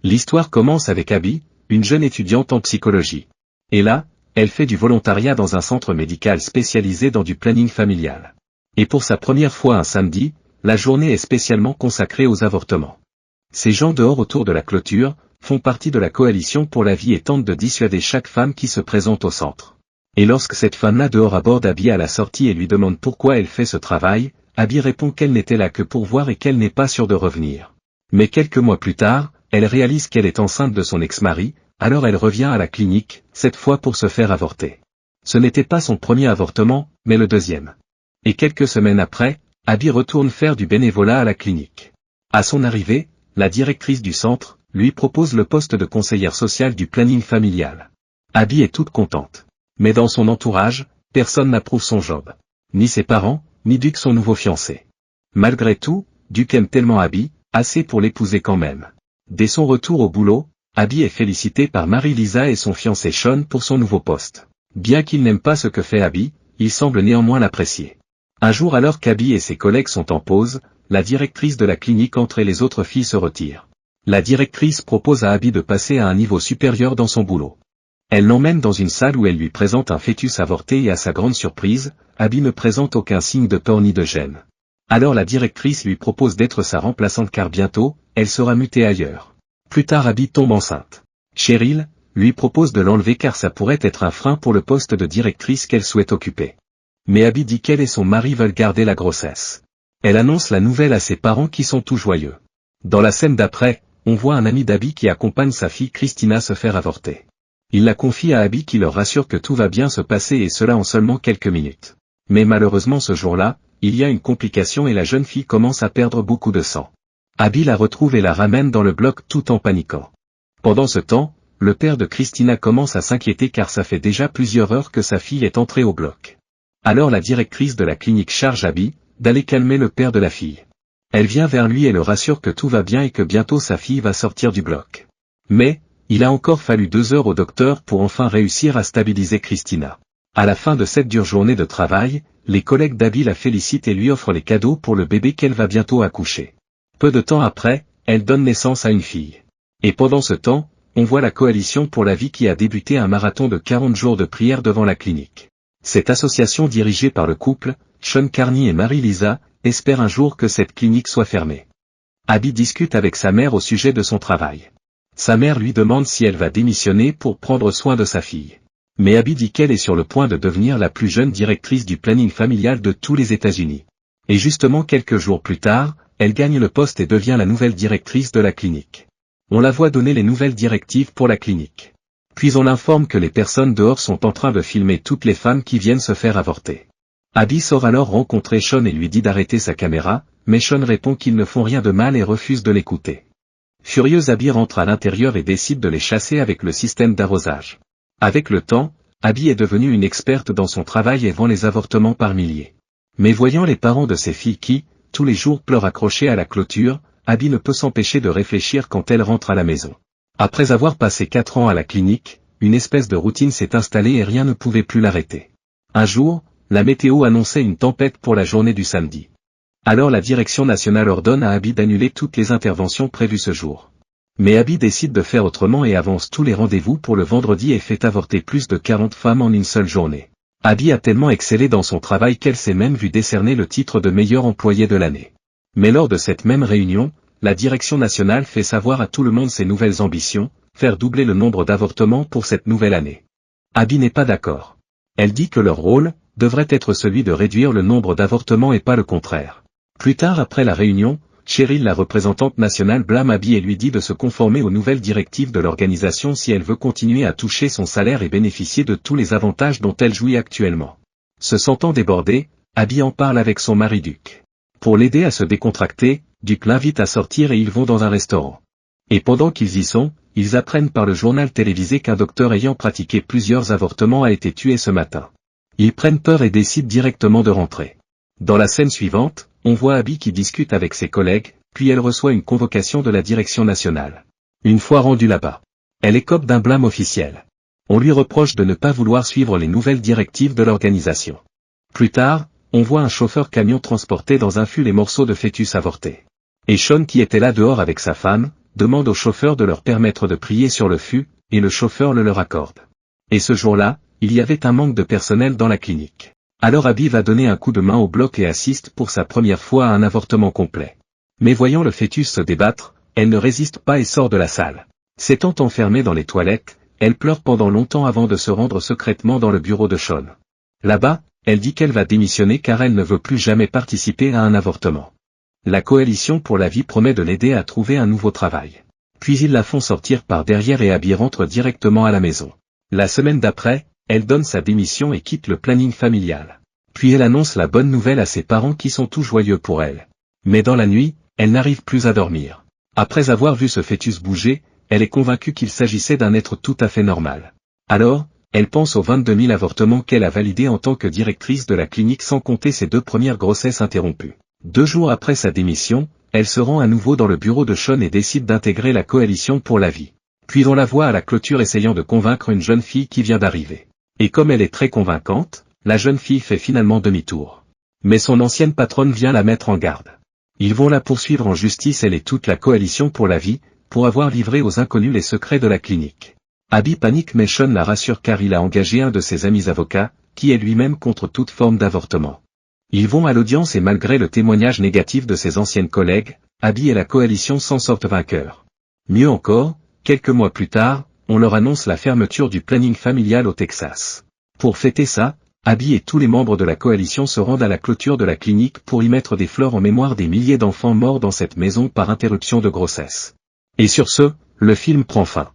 L'histoire commence avec Abby, une jeune étudiante en psychologie. Et là, elle fait du volontariat dans un centre médical spécialisé dans du planning familial. Et pour sa première fois un samedi, la journée est spécialement consacrée aux avortements. Ces gens dehors autour de la clôture, font partie de la coalition pour la vie et tentent de dissuader chaque femme qui se présente au centre. Et lorsque cette femme-là dehors aborde Abby à la sortie et lui demande pourquoi elle fait ce travail, Abby répond qu'elle n'était là que pour voir et qu'elle n'est pas sûre de revenir. Mais quelques mois plus tard, elle réalise qu'elle est enceinte de son ex-mari, alors elle revient à la clinique, cette fois pour se faire avorter. Ce n'était pas son premier avortement, mais le deuxième. Et quelques semaines après, Abby retourne faire du bénévolat à la clinique. À son arrivée, la directrice du centre, lui propose le poste de conseillère sociale du planning familial. Abby est toute contente. Mais dans son entourage, personne n'approuve son job. Ni ses parents, ni Duke son nouveau fiancé. Malgré tout, Duke aime tellement Abby, assez pour l'épouser quand même. Dès son retour au boulot, Abby est félicitée par Marie-Lisa et son fiancé Sean pour son nouveau poste. Bien qu'il n'aime pas ce que fait Abby, il semble néanmoins l'apprécier. Un jour alors qu'Abby et ses collègues sont en pause, la directrice de la clinique entre et les autres filles se retirent. La directrice propose à Abby de passer à un niveau supérieur dans son boulot. Elle l'emmène dans une salle où elle lui présente un fœtus avorté et à sa grande surprise, Abby ne présente aucun signe de peur ni de gêne. Alors la directrice lui propose d'être sa remplaçante car bientôt, elle sera mutée ailleurs. Plus tard Abby tombe enceinte. Cheryl lui propose de l'enlever car ça pourrait être un frein pour le poste de directrice qu'elle souhaite occuper. Mais Abby dit qu'elle et son mari veulent garder la grossesse. Elle annonce la nouvelle à ses parents qui sont tout joyeux. Dans la scène d'après, on voit un ami d'Abby qui accompagne sa fille Christina se faire avorter. Il la confie à Abby qui leur rassure que tout va bien se passer et cela en seulement quelques minutes. Mais malheureusement ce jour-là, il y a une complication et la jeune fille commence à perdre beaucoup de sang. Abby la retrouve et la ramène dans le bloc tout en paniquant. Pendant ce temps, le père de Christina commence à s'inquiéter car ça fait déjà plusieurs heures que sa fille est entrée au bloc. Alors la directrice de la clinique charge Abby d'aller calmer le père de la fille. Elle vient vers lui et le rassure que tout va bien et que bientôt sa fille va sortir du bloc. Mais, il a encore fallu 2 heures au docteur pour enfin réussir à stabiliser Christina. À la fin de cette dure journée de travail, les collègues d'Abby la félicitent et lui offrent les cadeaux pour le bébé qu'elle va bientôt accoucher. Peu de temps après, elle donne naissance à une fille. Et pendant ce temps, on voit la coalition pour la vie qui a débuté un marathon de 40 jours de prière devant la clinique. Cette association dirigée par le couple, Sean Carney et Marie-Lisa, espère un jour que cette clinique soit fermée. Abby discute avec sa mère au sujet de son travail. Sa mère lui demande si elle va démissionner pour prendre soin de sa fille. Mais Abby dit qu'elle est sur le point de devenir la plus jeune directrice du planning familial de tous les États-Unis. Et justement quelques jours plus tard, elle gagne le poste et devient la nouvelle directrice de la clinique. On la voit donner les nouvelles directives pour la clinique. Puis on l'informe que les personnes dehors sont en train de filmer toutes les femmes qui viennent se faire avorter. Abby sort alors rencontrer Sean et lui dit d'arrêter sa caméra, mais Sean répond qu'ils ne font rien de mal et refuse de l'écouter. Furieuse, Abby rentre à l'intérieur et décide de les chasser avec le système d'arrosage. Avec le temps, Abby est devenue une experte dans son travail et vend les avortements par milliers. Mais voyant les parents de ses filles qui, tous les jours pleurent accrochés à la clôture, Abby ne peut s'empêcher de réfléchir quand elle rentre à la maison. Après avoir passé 4 ans à la clinique, une espèce de routine s'est installée et rien ne pouvait plus l'arrêter. Un jour, la météo annonçait une tempête pour la journée du samedi. Alors la direction nationale ordonne à Abby d'annuler toutes les interventions prévues ce jour. Mais Abby décide de faire autrement et avance tous les rendez-vous pour le vendredi et fait avorter plus de 40 femmes en une seule journée. Abby a tellement excellé dans son travail qu'elle s'est même vue décerner le titre de meilleure employée de l'année. Mais lors de cette même réunion, la direction nationale fait savoir à tout le monde ses nouvelles ambitions, faire doubler le nombre d'avortements pour cette nouvelle année. Abby n'est pas d'accord. Elle dit que leur rôle devrait être celui de réduire le nombre d'avortements et pas le contraire. Plus tard après la réunion, Cheryl, la représentante nationale, blâme Abby et lui dit de se conformer aux nouvelles directives de l'organisation si elle veut continuer à toucher son salaire et bénéficier de tous les avantages dont elle jouit actuellement. Se sentant débordée, Abby en parle avec son mari Duke. Pour l'aider à se décontracter, Duke l'invite à sortir et ils vont dans un restaurant. Et pendant qu'ils y sont, ils apprennent par le journal télévisé qu'un docteur ayant pratiqué plusieurs avortements a été tué ce matin. Ils prennent peur et décident directement de rentrer. Dans la scène suivante, on voit Abby qui discute avec ses collègues, puis elle reçoit une convocation de la direction nationale. Une fois rendue là-bas, elle écope d'un blâme officiel. On lui reproche de ne pas vouloir suivre les nouvelles directives de l'organisation. Plus tard, on voit un chauffeur camion transporter dans un fût les morceaux de fœtus avortés. Et Sean qui était là dehors avec sa femme, demande au chauffeur de leur permettre de prier sur le fût, et le chauffeur le leur accorde. Et ce jour-là, il y avait un manque de personnel dans la clinique. Alors Abby va donner un coup de main au bloc et assiste pour sa première fois à un avortement complet. Mais voyant le fœtus se débattre, elle ne résiste pas et sort de la salle. S'étant enfermée dans les toilettes, elle pleure pendant longtemps avant de se rendre secrètement dans le bureau de Sean. Là-bas, elle dit qu'elle va démissionner car elle ne veut plus jamais participer à un avortement. La coalition pour la vie promet de l'aider à trouver un nouveau travail. Puis ils la font sortir par derrière et Abby rentre directement à la maison. La semaine d'après, elle donne sa démission et quitte le planning familial. Puis elle annonce la bonne nouvelle à ses parents qui sont tout joyeux pour elle. Mais dans la nuit, elle n'arrive plus à dormir. Après avoir vu ce fœtus bouger, elle est convaincue qu'il s'agissait d'un être tout à fait normal. Alors, elle pense aux 22 000 avortements qu'elle a validés en tant que directrice de la clinique sans compter ses 2 premières grossesses interrompues. 2 jours après sa démission, elle se rend à nouveau dans le bureau de Sean et décide d'intégrer la coalition pour la vie. Puis on la voit à la clôture essayant de convaincre une jeune fille qui vient d'arriver. Et comme elle est très convaincante, la jeune fille fait finalement demi-tour. Mais son ancienne patronne vient la mettre en garde. Ils vont la poursuivre en justice elle et toute la coalition pour la vie, pour avoir livré aux inconnus les secrets de la clinique. Abby panique mais Sean la rassure car il a engagé un de ses amis avocats, qui est lui-même contre toute forme d'avortement. Ils vont à l'audience et malgré le témoignage négatif de ses anciennes collègues, Abby et la coalition s'en sortent vainqueurs. Mieux encore, quelques mois plus tard, on leur annonce la fermeture du planning familial au Texas. Pour fêter ça, Abby et tous les membres de la coalition se rendent à la clôture de la clinique pour y mettre des fleurs en mémoire des milliers d'enfants morts dans cette maison par interruption de grossesse. Et sur ce, le film prend fin.